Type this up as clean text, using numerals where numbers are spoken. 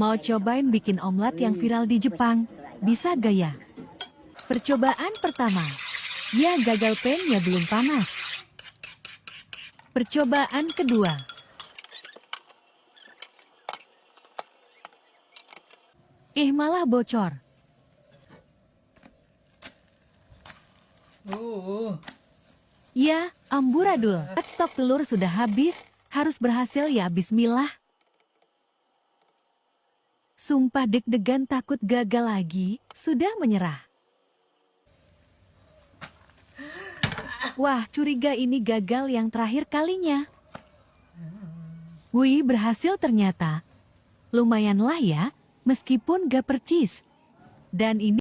Mau cobain bikin omelet yang viral di Jepang? Bisa gak ya? Percobaan pertama. Ya, gagal, pannya belum panas. Percobaan kedua. Malah bocor. Ya, amburadul. Stok telur sudah habis. Harus berhasil ya, bismillah. Sumpah deg-degan, takut gagal lagi. Sudah menyerah. Wah, curiga ini gagal yang terakhir kalinya. Wih, berhasil ternyata. Lumayanlah ya, meskipun gak percis. Dan ini